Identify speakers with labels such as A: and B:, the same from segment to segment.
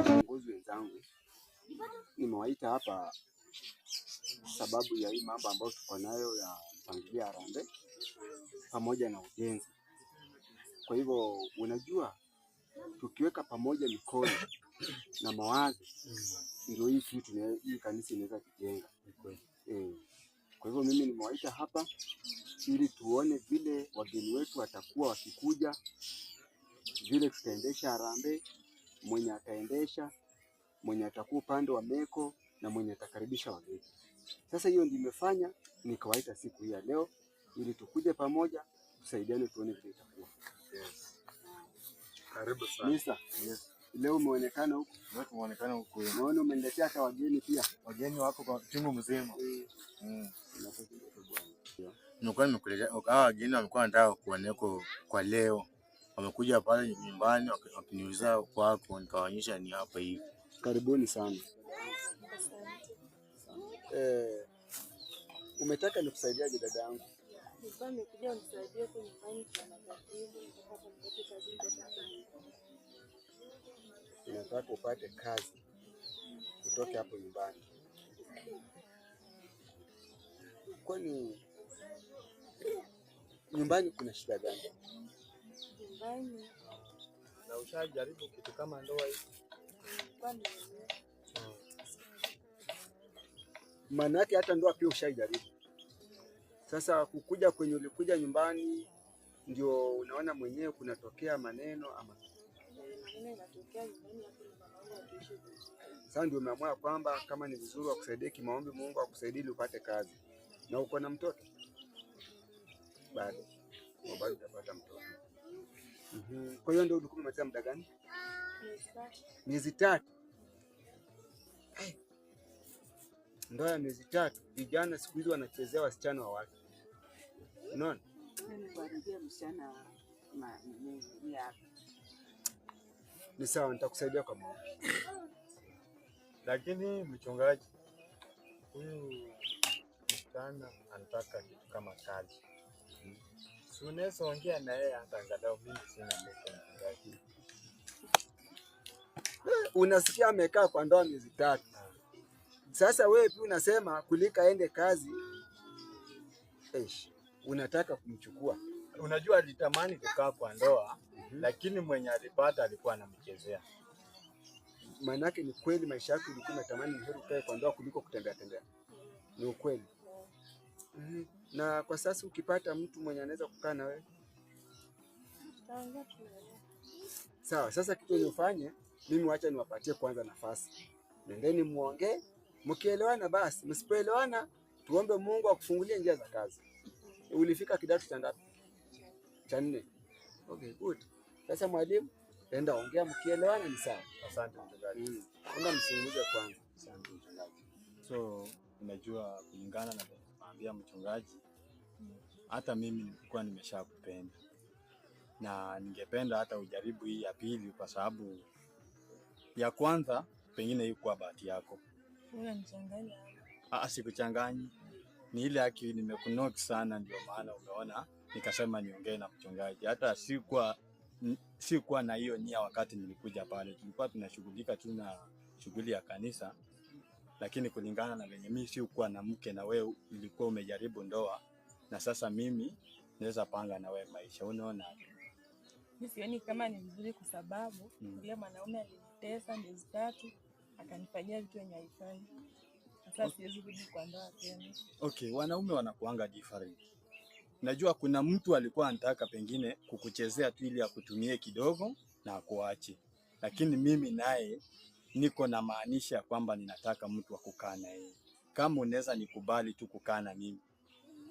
A: Viongozi wenzangu nimewaita hapa sababu ya hii mambo ambayo tuko nayo ya mpangilio harambee pamoja na ujenzi. Kwa hivyo unajua, tukiweka pamoja mikono na mawazo ndio hii kitu hii kanisa inaweza kujenga. Kwa hivyo mimi nimewaita hapa ili tuone vile wageni wetu watakuwa wakikuja, vile tutaendesha harambee, mwenye ataendesha, mwenye atakuwa upande wa meko na mwenye atakaribisha wageni. Sasa hiyo ndio imefanya nikawaita siku hii ya leo ili tukuje pamoja tusaidiane tuone vile itakuwa.
B: Yes. Karibu sana.
A: Misa. Yes. Leo umeonekana huko.
B: Leo tumeonekana huko.
A: Naona umeniletea hata wageni pia.
B: Wageni wako kwa timu mzima.
C: Nilikuwa nimekuletea hawa wageni wamekuwa wanataka kuoneko kwa leo. Wamekuja pale nyumbani wakiniuliza kwako, nikawaonyesha ni hapa hivi.
A: Karibuni sana. Umetaka nikusaidiaje dada yangu?
D: Nilikuwa nimekuja unisaidie kwa nyumbani kwa matatizo, nataka nipate kazi ndio.
A: Nataka upate kazi utoke hapo nyumbani. Kwani nyumbani kuna shida gani?
D: Nyumbani
B: Na ushajaribu kitu kama ndoa hii?
D: kwani
A: Maana yake hata ndoa pia ushaijaribu. Sasa kukuja kwenye ulikuja nyumbani ndio unaona mwenyewe kunatokea maneno ama
D: maneno yanatokea nyumbani hapo mwanangu atuishi vizuri.
A: sasa ndio umeamua kwamba kama ni vizuri wakusaidie kimaombi, Mungu akusaidie ili upate kazi. Na uko na mtoto? Bado utapata mtoto. Kwa hiyo ndio ulikuwa umemaliza muda gani? Miezi 3. Ndoa ya miezi 3. Vijana siku hizi wanachezea wasichana wa watu. Unaona? Ni sawa, nitakusaidia kwa maombi.
B: Lakini mchungaji, huyu msichana anataka kitu kama kazi. Si unaweza ongea na yeye hata angalau mimi sina mchungaji.
A: Unasikia amekaa kwa ndoa miezi 3. Sasa wewe pia unasema kulika aende kazi. Unataka kumchukua.
B: Unajua alitamani kukaa kwa ndoa, lakini mwenye alipata alikuwa anamchezea.
A: Maana yake ni kweli maisha yako ilikuwa unatamani heri ukae kwa ndoa kuliko kutembea tembea. Ni ukweli. Na kwa sasa ukipata mtu mwenye anaweza kukaa na wewe. Sawa, sasa kitu unifanye, mimi wacha niwapatie kwanza nafasi. Nendeni muongee, mkielewana basi, msipoelewana tuombe Mungu akufungulie njia za kazi. Ulifika kidato cha ngapi? Cha 4. Okay, good. Sasa mwalimu, enda ongea, mkielewana ni sawa.
B: Asante mchungaji.
A: Enda msungumze kwanza.
B: Asante mchungaji. So, unajua kulingana na kumwambia mchungaji, hata mimi nilikuwa nimeshakupenda. Na ningependa hata ujaribu hii ya pili kwa sababu ya kwanza pengine hii kwa bahati yako.
D: Unanichanganya.
B: Sikuchanganyi. Ni ile haki nimekunote sana ndio maana umeona nikasema niongee na mchungaji. Hata sikuwa na hiyo nia wakati nilikuja pale. Tulikuwa tunashughulika tu na shughuli ya kanisa. Lakini kulingana na venye mimi sikuwa na mke na wewe ulikuwa umejaribu ndoa na sasa mimi naweza panga na wewe maisha. Unaona?
D: Mimi sioni kama ni vizuri kwa sababu yule mwanaume alinitesa miezi 3 akanifanyia vitu yenye haifai. Sasa siwezi kurudi kwa ndoa tena.
B: Okay, wanaume wanakuanga different. Najua kuna mtu alikuwa anataka pengine kukuchezea tu ili akutumie kidogo na akuache. Lakini mimi naye niko na maanisha kwamba ninataka mtu wa kukaa na yeye. Kama unaweza nikubali tu kukaa na mimi,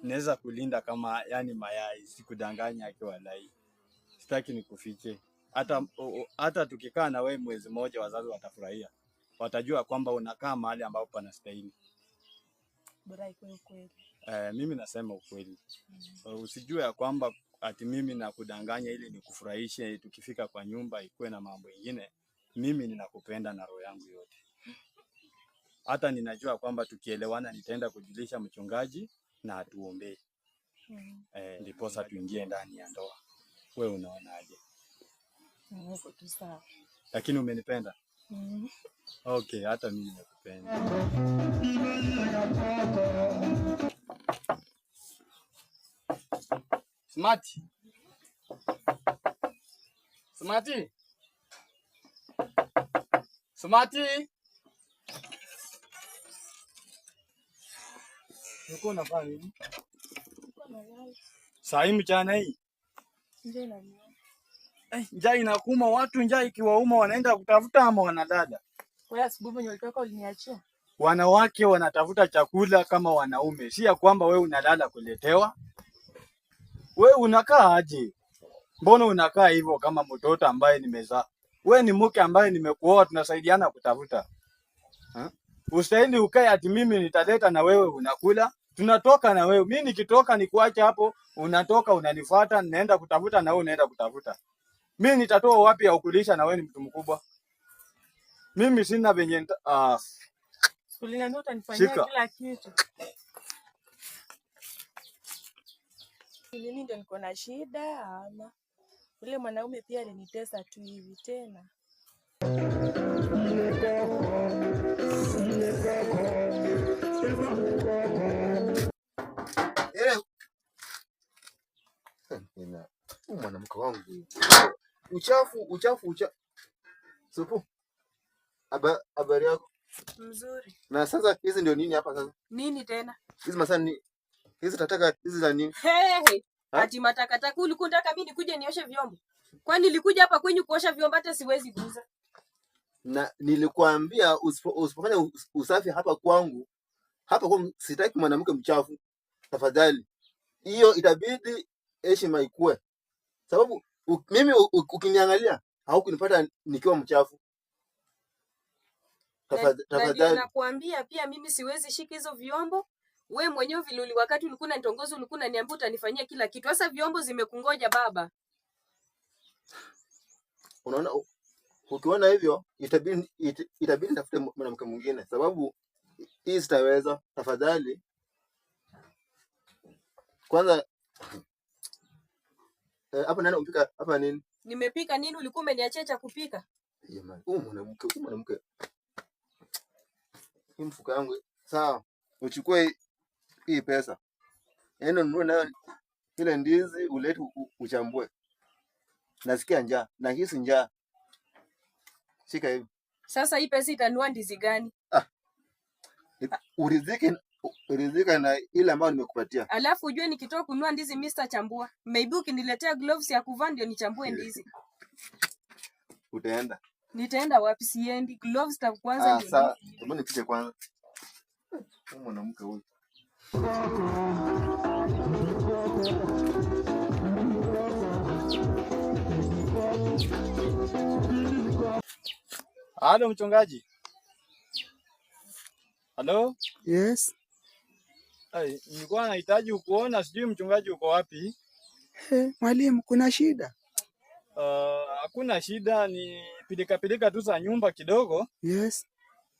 B: naweza kulinda kama yani mayai, sikudanganya yake walai. Sitaki nikufiche. Hata tukikaa na wewe mwezi mmoja wazazi watafurahia. Watajua kwamba unakaa mahali ambapo panastahili.
D: Bora iko ukweli.
B: Mimi nasema ukweli. Usijue ya kwamba ati mimi nakudanganya ili nikufurahishe tukifika kwa nyumba ikuwe na mambo mengine. Mimi ninakupenda na roho yangu yote. Hata ninajua kwamba tukielewana nitaenda kujulisha mchungaji na atuombee. Ndiposa tuingie ndani ya ndoa. Wewe unaonaje?
D: Niko tu sawa.
B: Lakini umenipenda? Okay, hata mimi nakupenda. Smarty. Smarty. Smarty. Uko unafanya nini? Saa hii mchana hii? Njaa inakuuma, watu njaa ikiwauma wanaenda kutafuta ama wanadada?
D: Wewe asubuhi mwenye ulitoka uliniachia.
B: Wanawake wanatafuta chakula kama wanaume, si ya kwamba wewe unalala kuletewa. Wewe unakaa aje? Mbona unakaa hivyo kama mtoto ambaye nimezaa? Wewe ni mke ambaye nimekuoa, tunasaidiana kutafuta. Ustahili ukae ati mimi nitaleta na wewe unakula. Tunatoka na wewe. Mimi nikitoka nikuache hapo, unatoka unanifuata, naenda kutafuta na wewe unaenda kutafuta. Mimi nitatoa wapi ya ukulisha na wewe ni mtu mkubwa? Mimi sina venye
D: uliniambia utanifanyia kila kitu. Mimi ndio niko na shida ama yule mwanaume pia alinitesa tu hivi tena.
C: Mwanamke wangu uchafu. Supu, habari yako?
D: Mzuri.
C: Na sasa hizi ndio nini hapa sasa?
D: Nini tena?
C: Hizi masani hizi tataka hizi za nini?
D: Hey, ati matakataka ulikuwa unataka mimi nikuje nioshe vyombo? Kwani nilikuja hapa kwenyu kuosha vyombo hata siwezi guza?
C: Na nilikuambia usipofanya usafi hapa kwangu. Hapa kwa sitaki mwanamke mchafu. Tafadhali. Hiyo itabidi heshima ikue. Sababu mimi ukiniangalia haukunipata nikiwa mchafu.
D: Tafadhali. Nakwambia pia mimi siwezi shika hizo vyombo. We mwenyewe vile wakati ulikuwa unanitongoza ulikuwa unaniambia utanifanyia kila kitu. Sasa vyombo zimekungoja baba.
C: Unaona ukiona hivyo itabidi nitafute mwanamke mwingine sababu hii sitaweza. Tafadhali. Kwanza hapa nani umpika hapa nini?
D: Nimepika nini? Ulikuwa umeniachia cha kupika?
C: Jamani, mwanamke. Hii mfuko yangu. Sawa. Uchukue hii pesa. Nenda nunue nayo ile ndizi ulete uchambue. Nasikia njaa. Na hisi njaa. Shika hivi.
D: Sasa hii pesa itanunua ndizi gani?
C: Uridhike na ile ambayo nimekupatia.
D: Alafu ujue nikitoka kununua ndizi Mr. Chambua. Maybe ukiniletea gloves ya kuvaa ndio nichambue ndizi.
C: Utaenda?
D: Nitaenda wapi? Siendi. Gloves ta kwanza ndio.
C: Sawa. Hebu nipite kwanza. Mwanamke huyu.
B: Halo mchungaji. Halo?
A: Yes.
B: Nilikuwa nahitaji kuona, sijui mchungaji uko wapi?
A: Mwalimu, kuna shida?
B: Hakuna shida, ni pilika tu za nyumba kidogo.
A: Yes.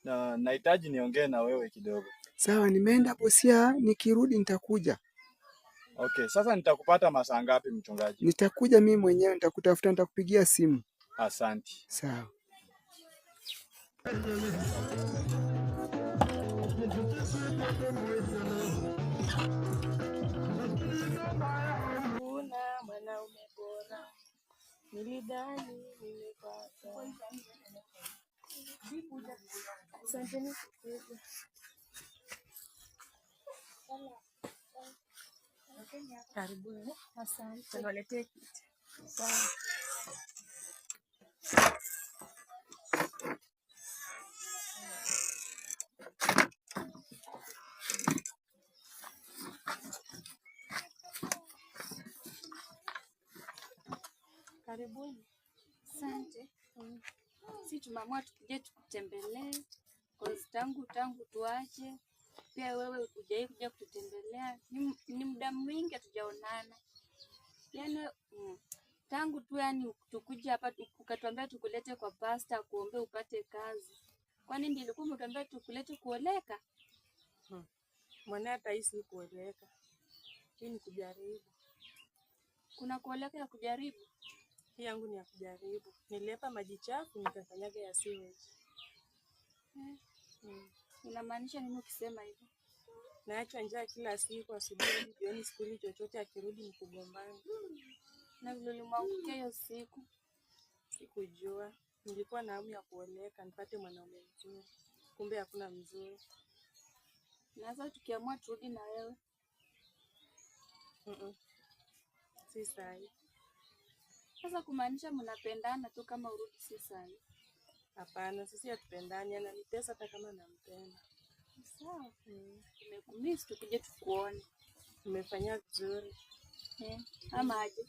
B: Na nahitaji niongee na wewe kidogo.
A: Sawa, nimeenda Busia, nikirudi nitakuja.
B: Okay, sasa nitakupata masaa ngapi mchungaji?
A: Nitakuja mimi mwenyewe, nitakutafuta, nitakupigia simu.
B: Asante.
A: Sawa.
D: Kuna mwanaume bora. Nilidhani nimepata. Asanteni. Karibuni. Asante. Niwaletee kiti. Sawa. Karibuni.
E: Asante. Si tumeamua tukuje tukutembelee tangu tuache. Pia wewe hujai kuja kututembelea. Ni muda mwingi hatujaonana. Yaani tangu tu yani tukuje hapa ukatuambia tukulete kwa pasta kuombe upate kazi. Kwani nilikuwa mtuambia tukulete kuoleka?
D: Mwana hata hisi kuoleka. Hii ni kujaribu.
E: Kuna kuoleka ya kujaribu?
D: Hii yangu ni ya kujaribu. Nilipa maji chafu nikakanyaga ya sewage.
E: Unamaanisha nini ukisema hivyo?
D: Naachwa njaa kila siku, asubuhi hadi jioni, skuli chochote akirudi ni kugombana.
E: Na vile ulimwangukia hiyo siku?
D: Sikujua. Nilikuwa na hamu ya kuoleka nipate mwanaume mzuri. Kumbe hakuna mzuri.
E: Na sasa tukiamua turudi na wewe?
D: Si sahi.
E: Sasa kumaanisha mnapendana tu kama urudi si sahi?
D: Hapana, sisi hatupendani, ananitesa hata kama nampenda.
E: Sawa. Nimekumiss tukuje tukuone.
D: Umefanya vizuri.
E: Ama aje?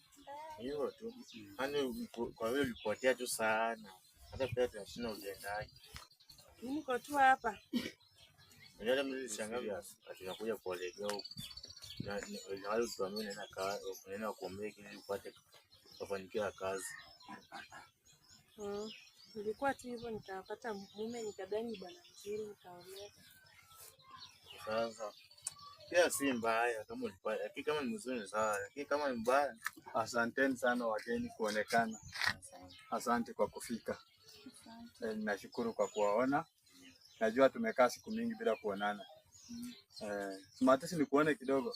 F: Hivyo tu. Yaani kwa hiyo ulipotea tu sana. Hata pia tunashinda uliendaje.
D: Mimi niko tu hapa.
F: Ndio mimi nilishangaa tunakuja kuelekea huko. Na wale tuamini na kuombea ili upate kufanikiwa kazi.
D: Nilikuwa tu hivyo nikapata mume nikadhani bwana mzuri nikaoleka.
F: Sasa pia si mbaya kama ulipata, lakini kama ni mzuri sawa, lakini kama ni mbaya.
B: Asanteni sana wageni kuonekana. Asante kwa kufika. Nashukuru kwa kuwaona. Najua tumekaa siku mingi bila kuonana. Simatisi ni kuone kidogo.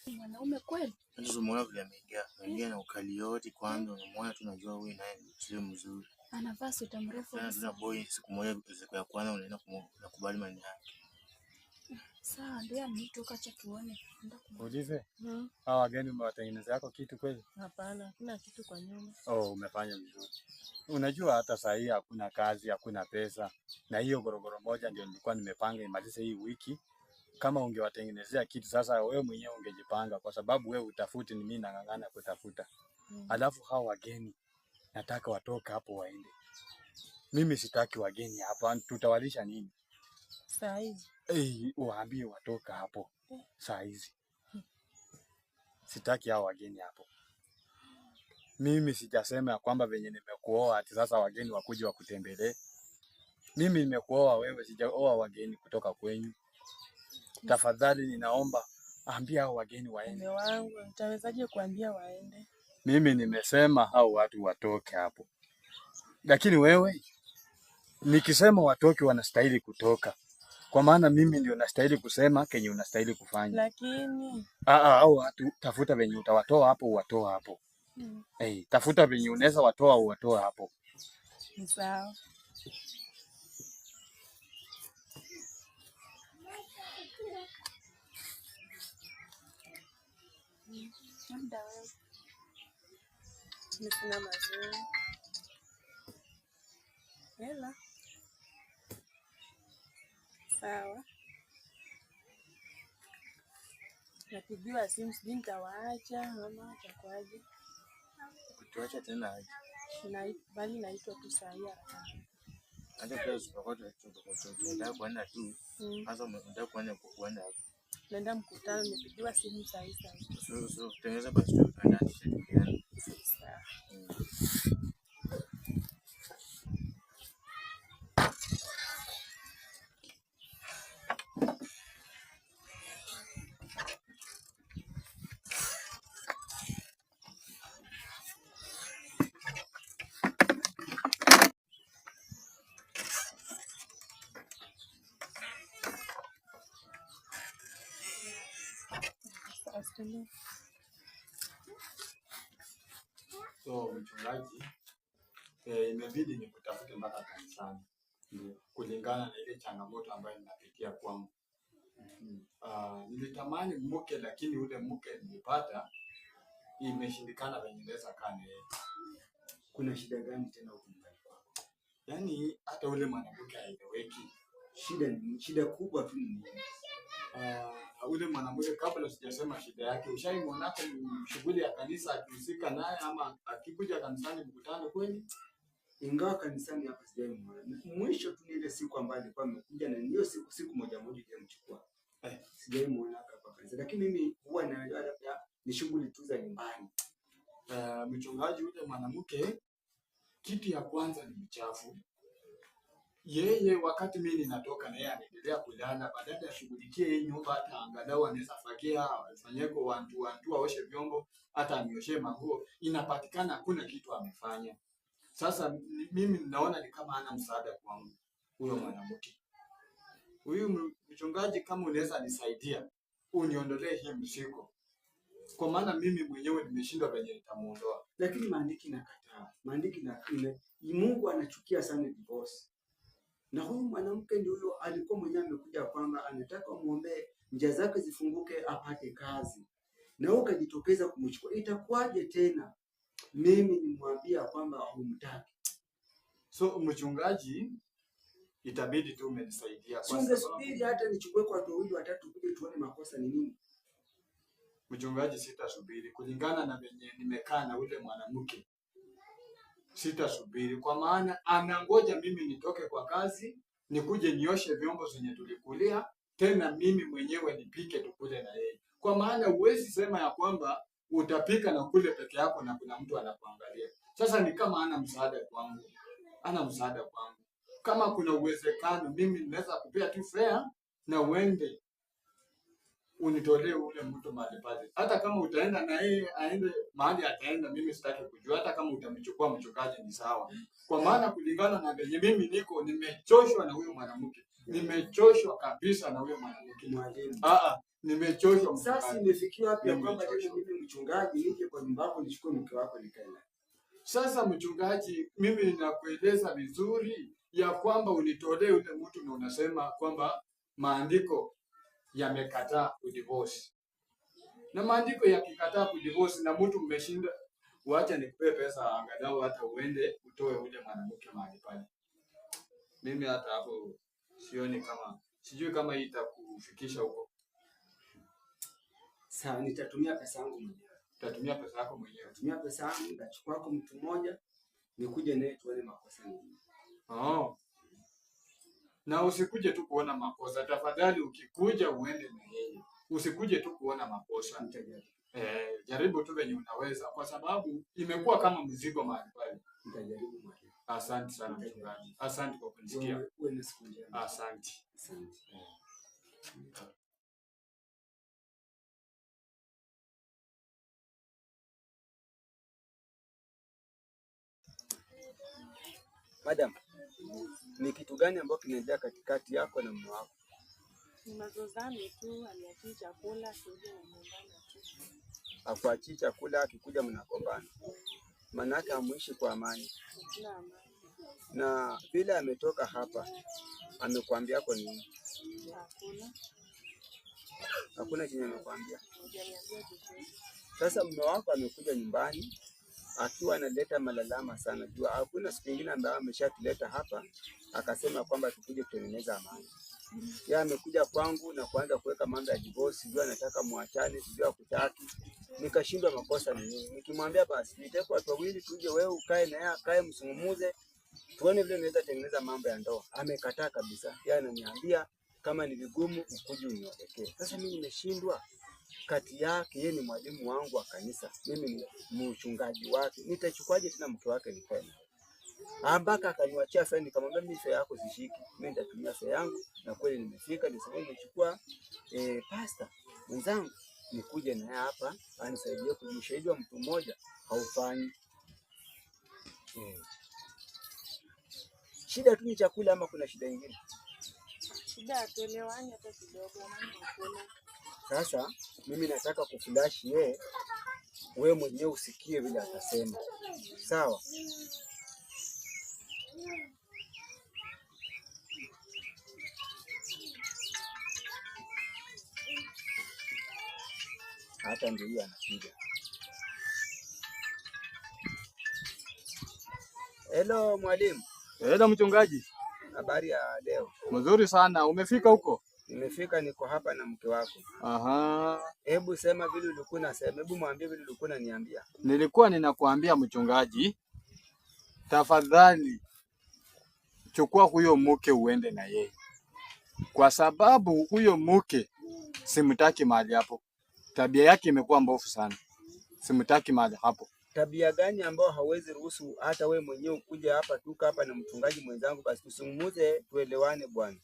E: Mwanaume kweli?
F: Ndio umeona vile ameingia na ukali yote kwanza, unamwona tunajua huyu naye sio mzuri.
E: Anavaa sweta mrefu.
F: Sasa boy siku moja siku ya kwanza unaenda kukubali maneno yake.
E: Sawa, ndio ametoka cha tuone.
B: Ulize. Hao wageni umewatengeneza yako kitu kweli?
D: Hapana, hakuna kitu kwa nyumba.
B: Umefanya vizuri. Unajua hata saa hii hakuna kazi, hakuna pesa. Na hiyo gorogoro moja ndio nilikuwa nimepanga imalize hii wiki. Kama ungewatengenezea kitu sasa wewe mwenyewe ungejipanga kwa sababu wewe utafuti ni mimi nang'ang'ana kutafuta. Alafu hao wageni nataka watoke hapo waende. Mimi sitaki wageni hapa, tutawalisha nini?
D: Saa hizi.
B: Waambie watoka hapo. Saa hizi. Sitaki hao wageni hapo. Mimi sijasema ya kwamba venye nimekuoa ati sasa wageni wakuje wakutembelee. Mimi nimekuoa wewe, sijaoa wageni kutoka kwenyu. Tafadhali ninaomba ambia hao wageni waende.
D: Mume wangu, nitawezaje kuambia waende?
B: Mimi nimesema hao watu watoke hapo. Lakini wewe nikisema watoke wanastahili kutoka. Kwa maana mimi ndio nastahili kusema kenye unastahili kufanya.
D: Lakini
B: au watu tafuta venye utawatoa hapo uwatoa hapo. Tafuta venye unaweza watoa uwatoa hapo.
D: Sawa.
E: Labda wewe.
D: Sina mazuri. Hela. Sawa. Napigiwa simu sijui nitawaacha ama itakuwaje.
F: Kutuacha tena aje.
D: Bali naitwa tu saa hii haraka.
F: Hata pia tunataka kuenda tu. Sasa unataka kuenda hapo.
D: Naenda mkutano, nimepigiwa simu saa hii.
F: So tengeneza basi tunaenda tukienda.
D: Sawa.
B: So mchungaji, imebidi nikutafute mpaka kanisani. Kulingana na ile changamoto ambayo ninapitia kwangu. Nilitamani mke lakini ule mke nilipata imeshindikana venye naweza kaa naye.
A: Kuna shida gani tena huko nyumbani kwako?
B: Yaani hata ule mwanamke haeleweki.
A: Shida kubwa tu ni
B: ule mwanamke kabla sijasema shida yake, ushaimwona kwa shughuli ya kanisa akihusika naye ama akikuja kanisani mkutano kweli?
A: Ingawa kanisani hapa sijaimwona. Mwisho tu ile siku ambayo alikuwa amekuja na ndio siku moja nilimchukua. Sijaimwona hapa kanisa. Lakini mimi huwa naelewa labda ni shughuli tu za nyumbani.
B: Mchungaji, ule mwanamke kitu ya kwanza ni mchafu. yeye wakati mimi ninatoka na yeye anaendelea kulala, badala ya shughulikie hii nyumba, hata angalau anaweza fagia, afanyeko wantu aoshe vyombo, hata anioshe manguo, inapatikana hakuna kitu amefanya. Sasa mimi ninaona ni kama hana msaada kwangu huyo mwanamke. Huyu mchungaji, kama unaweza nisaidia uniondolee hii mzigo, kwa maana mimi mwenyewe nimeshindwa venye nitamuondoa.
A: Lakini maandiki nakataa. Maandiki na Mungu anachukia sana divorce. Na huyu mwanamke ndio huyo alikuwa mwenyewe amekuja kwamba anataka muombe njia zake zifunguke apate kazi. Na wewe ukajitokeza kumchukua. Itakuwaje tena? Mimi nimwambia kwamba humtaki.
B: So mchungaji, itabidi tu umenisaidia, kwa sababu
A: ungesubiri hata nichukue kwa watu wawili watatu kuja tuone makosa ni nini.
B: Mchungaji, sitasubiri kulingana na venye nimekaa na ule mwanamke. Sitasubiri, kwa maana anangoja mimi nitoke kwa kazi, nikuje nioshe vyombo zenye tulikulia, tena mimi mwenyewe nipike tukule na yeye. Kwa maana huwezi sema ya kwamba utapika na kule peke yako na kuna mtu anakuangalia. Sasa ni kama ana msaada kwangu. Ana msaada kwangu. Kama kuna uwezekano mimi ninaweza kupea tu fare na uende unitolee ule mtu mahali pale. Hata kama utaenda na yeye aende mahali ataenda, mimi sitaki kujua. Hata kama utamchukua mchungaji ni sawa. Kwa maana kulingana na venye mimi niko, nimechoshwa na huyo mwanamke. Nimechoshwa kabisa na huyo mwanamke.
A: Mwalimu.
B: Nimechoshwa.
A: Sasa imefikia wapi ya kwamba tena mimi mchungaji nije kwa nyumba yako nichukue mke wako nikaenda?
B: Sasa mchungaji, mimi ninakueleza vizuri ya kwamba unitolee ule mtu na unasema kwamba maandiko yamekataa kudivorce. Na maandiko yakikataa kudivorce na mtu mmeshinda, uache nikupe pesa angalau hata uende utoe ule mwanamke mahali pale. Mimi hata hapo sioni kama, sijui kama hii itakufikisha huko.
A: Sawa, nitatumia pesa yangu mwenyewe.
B: Utatumia pesa yako mwenyewe?
A: Tumia pesa yangu, nitachukua kwa mtu mmoja, nikuje naye tuone makosa nini.
B: Na usikuje tu kuona makosa. Tafadhali ukikuja uende na yeye. Usikuje tu kuona makosa. Jaribu tu venye unaweza, kwa sababu imekuwa kama mzigo mahali pale.
A: Nitajaribu mwalimu.
B: Asante sana mchungaji. Asante kwa kunisikia.
A: Uwe na siku njema.
B: Asante.
A: Asante. Madam, ni kitu gani ambacho kinaendelea katikati yako na mume wako?
D: Ni mazozano tu, aliachia chakula, sije na nyumbani tu.
A: Akuachia chakula, akikuja mnagombana. Maana yake hamuishi kwa amani.
D: Hakuna amani.
A: Na vile ametoka hapa, amekwambia kwa nini?
D: Hakuna.
A: Hakuna chenye amekwambia.
D: Hajaniambia chochote.
A: Sasa mume wako amekuja nyumbani akiwa analeta malalama sana. Jua hakuna siku nyingine ambayo ameshatuleta hapa akasema kwamba tukuje kutengeneza amani. Yeye amekuja kwangu na kuanza kuweka mambo ya divorce, sijui anataka muachane, sijui akutaki. Nikashindwa makosa ni nini. Nikimwambia basi niteke watu wawili tuje, wewe ukae na yeye akae, msungumuze tuone vile tunaweza tengeneza mambo ya ndoa. Amekataa kabisa. Yeye ananiambia kama ni vigumu ukuje unielekee. Sasa mimi nimeshindwa. Kati yake yeye ni mwalimu wangu wa kanisa, mimi ni mchungaji wake. Nitachukuaje tena mke wake nikae? Ambaka akaniachia fare, nikamwambia mimi fare yako sishiki. Mimi nitatumia fare yangu, na kweli nimefika, nisema nimechukua pastor mwenzangu nikuje naye hapa anisaidie kumshahidi wa mtu mmoja haufanyi. Shida tu ni chakula ama kuna shida nyingine?
D: Shida hatuelewani hata kidogo, maana hakuna.
A: Sasa mimi nataka kuflash yeye, wewe mwenyewe usikie vile atasema. Sawa? Hata ndio hiyo anapiga. Hello mwalimu.
B: Hello mchungaji.
A: Habari ya leo?
B: Mzuri sana. Umefika huko?
A: Nimefika, niko hapa na mke wako. Hebu sema vile ulikuwa unasema. Hebu mwambie vile ulikuwa unaniambia.
B: Nilikuwa ninakuambia mchungaji, tafadhali chukua huyo mke uende na yeye. Kwa sababu huyo mke simtaki mahali hapo. Tabia yake imekuwa mbovu sana. Simtaki mahali hapo.
A: tabia gani ambayo hawezi ruhusu hata we mwenyewe ukuje hapa tuka hapa na mchungaji mwenzangu, basi tusungumuze tuelewane bwana.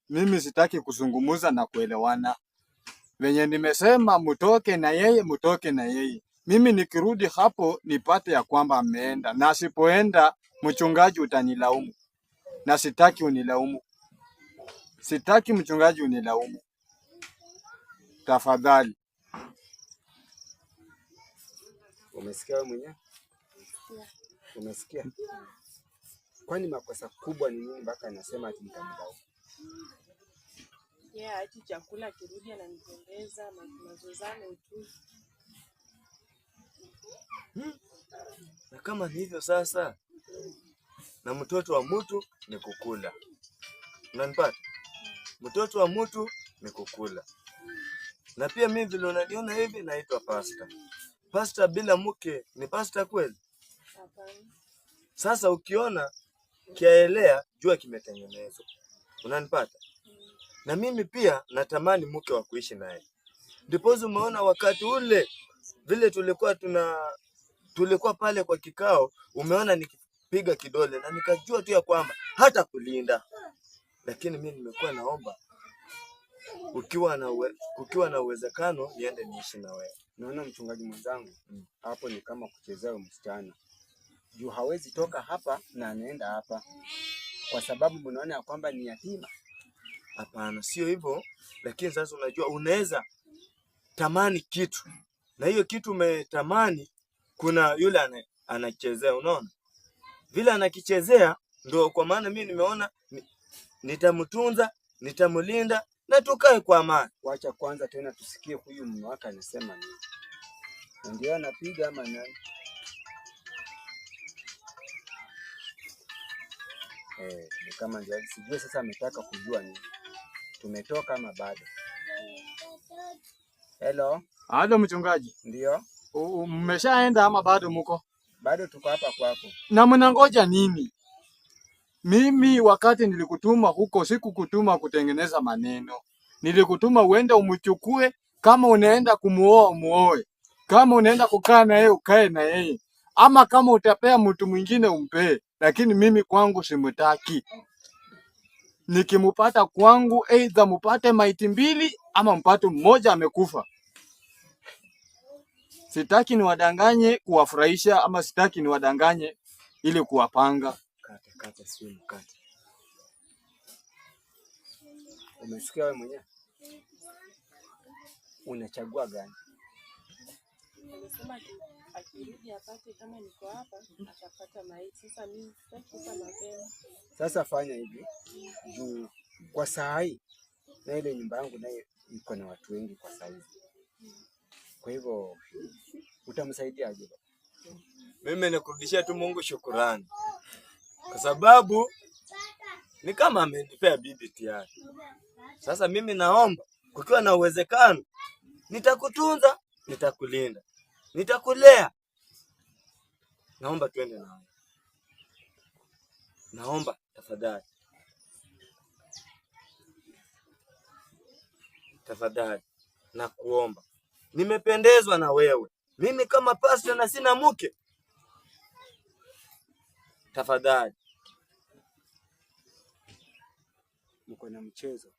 B: Mimi sitaki kusungumuza na kuelewana. Venye nimesema mutoke na yeye, mutoke na yeye. Mimi nikirudi hapo nipate ya kwamba ameenda, na sipoenda mchungaji utanilaumu, na sitaki unilaumu. Sitaki mchungaji unilaumu. Tafadhali.
A: Umesikia wewe mwenyewe? Umesikia? Kwani makosa kubwa ni nini mpaka anasema ati nitamlaumu?
D: Ati chakula kirudi ananipendeza, mazozano tu.
G: Na kama ni hivyo sasa, na mtoto wa mtu ni kukula. Unanipata? Mtoto wa mtu ni kukula. Na pia mimi vile unaniona hivi naitwa pasta. Pasta bila mke ni pasta kweli?
D: Hapana.
G: Sasa ukiona kiaelea jua kimetengenezwa. Unanipata? Na mimi pia natamani mke wa kuishi naye. Ndipo umeona wakati ule vile tulikuwa pale kwa kikao, umeona nikipiga kidole na nikajua tu ya kwamba hata kulinda. Lakini mimi nimekuwa naomba ukiwa na uwezekano niende niishi na wewe.
A: Naona mchungaji mwenzangu, hapo ni kama kuchezea msichana. Juu hawezi toka hapa na anaenda hapa kwa sababu mnaona ya kwamba ni yatima.
G: Hapana, sio hivyo. Lakini sasa unajua unaweza tamani kitu. Na hiyo kitu umetamani, kuna yule anachezea, unaona? Vile anakichezea ndio kwa maana mimi nimeona nitamtunza, nitamlinda na tukae kwa amani.
A: Wacha kwanza tena tusikie huyu mume wake anasema nini. Ndio anapiga ama nani? Ni kama ndio sijui sasa ametaka kujua nini. Tumetoka ama bado? Hello?
B: Halo mchungaji.
A: Ndio.
B: Mmeshaenda ama bado mko?
A: Bado tuko hapa kwako.
B: Na mnangoja nini? Mimi wakati nilikutuma huko sikukutuma kutengeneza maneno. Nilikutuma uende umchukue, kama unaenda kumuoa muoe. Kama unaenda kukaa na yeye ukae na yeye. Ama kama utapea mtu mwingine umpe. Lakini mimi kwangu simtaki. Nikimupata kwangu either mupate maiti mbili ama mpate mmoja amekufa. Sitaki niwadanganye kuwafurahisha ama sitaki niwadanganye ili kuwapanga.
A: Kata simu kata. Umesikia wewe mwenyewe? Unachagua gani?
D: Nimesema akirudi apate kama niko hapa atapata maiti. Sasa mimi sitaki kufa mapema.
A: Sasa fanya hivi. Juu kwa saa hii na ile nyumba yangu naye iko na watu wengi kwa saa hii. Kwa hivyo utamsaidia aje?
G: Mimi nikurudishia tu Mungu shukrani. Kwa sababu ni kama amenipea bibi tayari. Sasa mimi naomba kukiwa na uwezekano nitakutunza, nitakulinda, nitakulea. Naomba twende nawe. Naomba tafadhali. Tafadhali na kuomba. Nimependezwa na wewe. Mimi kama pasta na sina mke. Tafadhali.
A: Mko na mchezo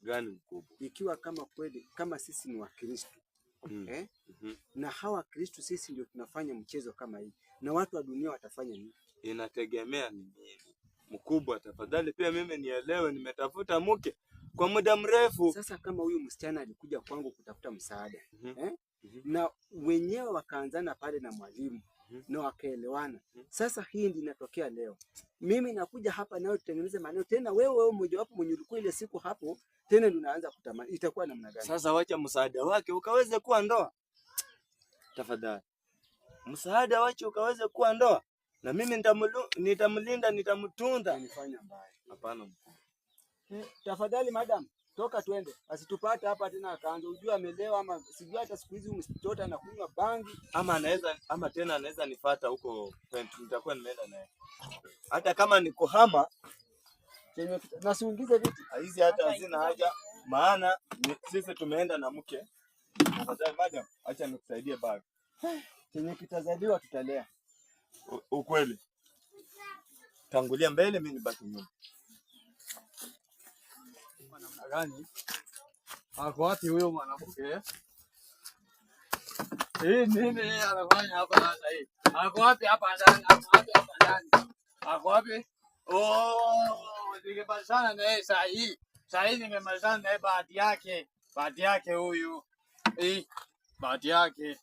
G: Gani mkubwa?
A: Ikiwa kama kweli kama sisi ni Wakristo na hawa Kristo sisi ndio tunafanya mchezo kama hii, na watu wa dunia watafanya nini?
G: Inategemea ni nini. Mkubwa tafadhali pia mimi nielewe, nimetafuta mke kwa muda mrefu.
A: Sasa kama huyu msichana alikuja kwangu kutafuta msaada na wenyewe wakaanzana pale na mwalimu na wakaelewana. Sasa hii ndio inatokea leo. Mimi nakuja hapa nawe tutengeneze maneno tena, wewe mmoja wapo mwenye ulikuwa ile siku hapo tena ndio unaanza kutamani. Itakuwa namna gani?
G: Sasa wacha msaada wake ukaweze kuwa ndoa. Tafadhali. Msaada wake ukaweze kuwa ndoa. Na mimi nitamlinda, nitamtunza.
A: Nifanya mbaya.
G: Hapana.
A: Tafadhali madam, toka twende. Asitupate hapa tena akaanza ujua amelewa ama sijui hata siku hizi mtoto anakunywa bangi
G: ama tena anaweza nifuata huko nitakuwa nimeenda naye. Hata kama niko hama
A: na siungize vitu.
G: Hizi hata hazina haja maana sisi tumeenda na mke. Tafadhali madam, acha nikusaidie bag.
B: Chenye kitazaliwa tutalea.
G: Ukweli. Tangulia mbele, mimi nibaki nyuma.
B: Namna gani? Ako wapi huyo mwanamke? Nini anafanya hapa sasa hii? Ako wapi hapa ndani? Ako wapi? Ningemalizana na yeye saa hii. Saa hii ningemalizana na yeye, bahati yake. Bahati yake huyu. Bahati yake.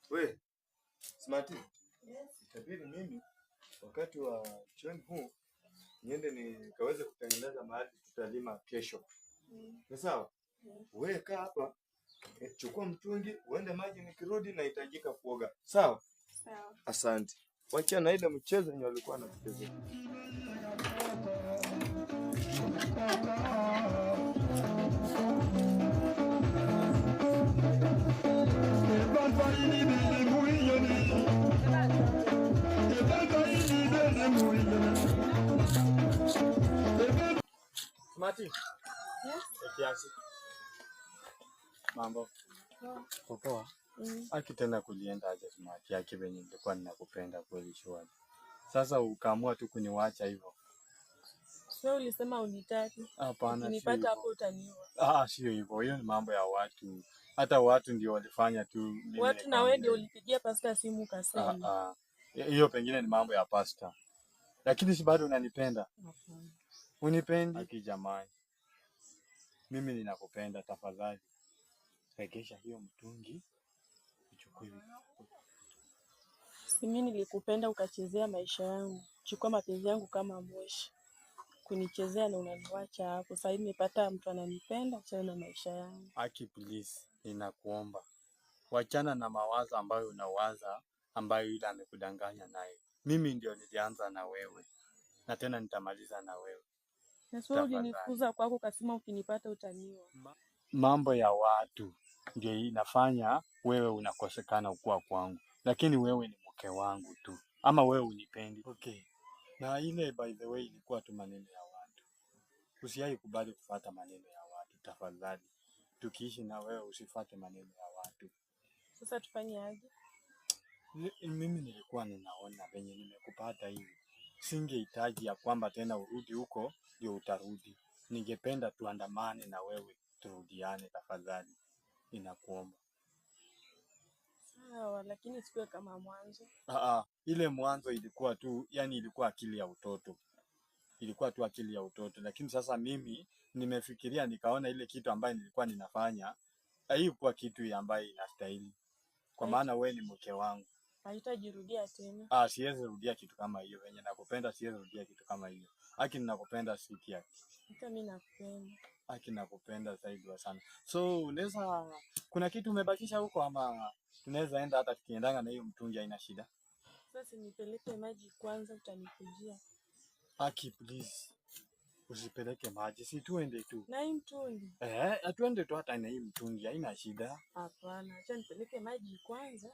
G: We, Smarty. Itabidi mimi wakati wa jioni huu niende nikaweze kutengeneza mahali tutalima kesho. Ni sawa? Wewe kaa hapa, chukua mtungi, uende maji, nikirudi nahitajika kuoga. Sawa?
E: Sawa.
G: Asante. Wacha na ile mchezo yenye walikuwa wanacheza.
B: Smarty. Kiasi. Mambo. Poa. Aki tena kulienda aje Smarty, yake venye nilikuwa ninakupenda kweli shwari. Sasa ukaamua tu kuniwacha hivyo.
D: Wewe ulisema unitaki.
B: Hapana.
D: Unipata hapo utaniua.
B: Sio hivyo. Hiyo ni mambo ya watu. Hata watu ndio walifanya tu.
D: Watu na wewe ndio ulipigia pasta simu ukasema.
B: Hiyo pengine ni mambo ya pasta. Lakini si bado unanipenda? Unipendi? Aki jamani. Mimi ninakupenda, tafadhali. Regesha hiyo mtungi. Uchukue.
D: Mimi nilikupenda ukachezea maisha yangu. Chukua mapenzi yangu kama moshi. Kunichezea na unaniacha hapo. Sasa nimepata mtu ananipenda, achana na maisha yangu.
B: Aki please, ninakuomba. Wachana na mawazo ambayo unawaza, ambayo yule amekudanganya naye. Mimi ndio nilianza na wewe. Na tena nitamaliza na wewe.
D: Na sio ulinifukuza kwako ukasema ukinipata utaniua.
B: Mambo ya watu ndio inafanya wewe unakosekana ukua kwangu. Lakini wewe ni mke wangu tu. Ama wewe unipendi. Okay. Na ile by the way ilikuwa tu maneno ya watu. Usiwahi kubali kufuata maneno ya watu, tafadhali. Tukiishi na wewe usifuate maneno ya watu.
D: Sasa tufanye aje?
B: Mimi nilikuwa ninaona venye nimekupata hivi. Singehitaji ya kwamba tena urudi huko ndio utarudi. Ningependa tuandamane na wewe, turudiane tafadhali. Ninakuomba.
D: Sawa, lakini sikuwe kama mwanzo.
B: Ile mwanzo ilikuwa tu, yani ilikuwa akili ya utoto. Ilikuwa tu akili ya utoto, lakini sasa mimi nimefikiria nikaona ile kitu ambayo nilikuwa ninafanya haikuwa kitu ambayo inastahili. Kwa maana wewe ni mke wangu.
D: Haitajirudia tena.
B: Siwezi rudia kitu kama hiyo. Venye nakupenda siwezi rudia kitu kama hiyo. Aki ninakupenda siki yake.
D: Hata mimi nakupenda.
B: Aki nakupenda zaidi sana. So, unaweza kuna kitu umebakisha huko ama tunaweza enda hata tukiendanga na hiyo mtungi haina shida?
D: Sasa nipeleke maji kwanza utanikujia.
B: Aki please. Usipeleke maji, si tuende tu.
D: Na hii mtungi?
B: Atuende tu hata na hii mtungi, haina shida.
D: Hapana, acha nipeleke maji kwanza.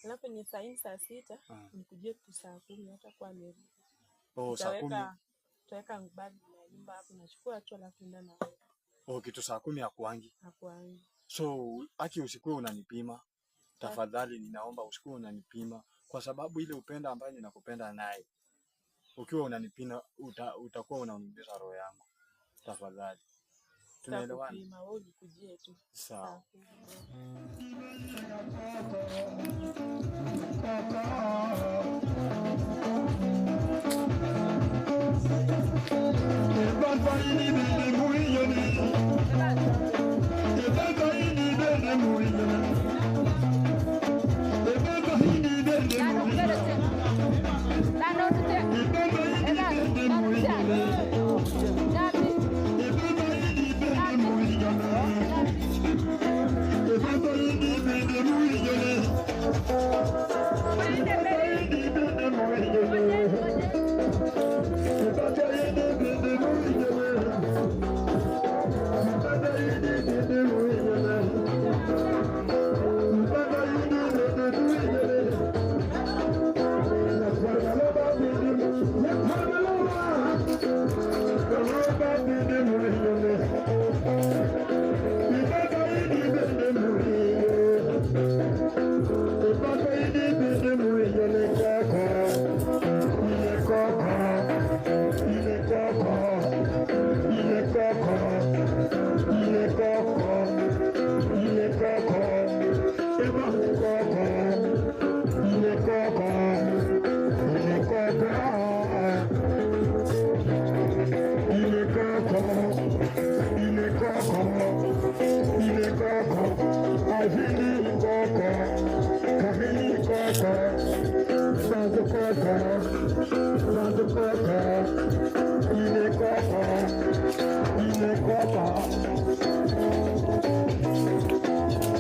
D: Alafu ni saa 6 nikujie tu saa 10 hata kwa amerudi.
B: Saa 10.
D: Tutaweka bagi na nyumba hapo nachukua tu alafu nenda na wewe.
B: Kitu saa 10 hakuangi.
D: Hakuangi.
B: So, aki usikuwe unanipima. Tafadhali ninaomba usikuwe unanipima kwa sababu ile upenda ambayo ninakupenda naye. Ukiwa unanipina utakuwa unaumiza roho yangu. Tafadhali. Tunaelewana?
D: Kupima wewe unikujie tu.
B: Sawa.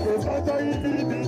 H: Kupata hivi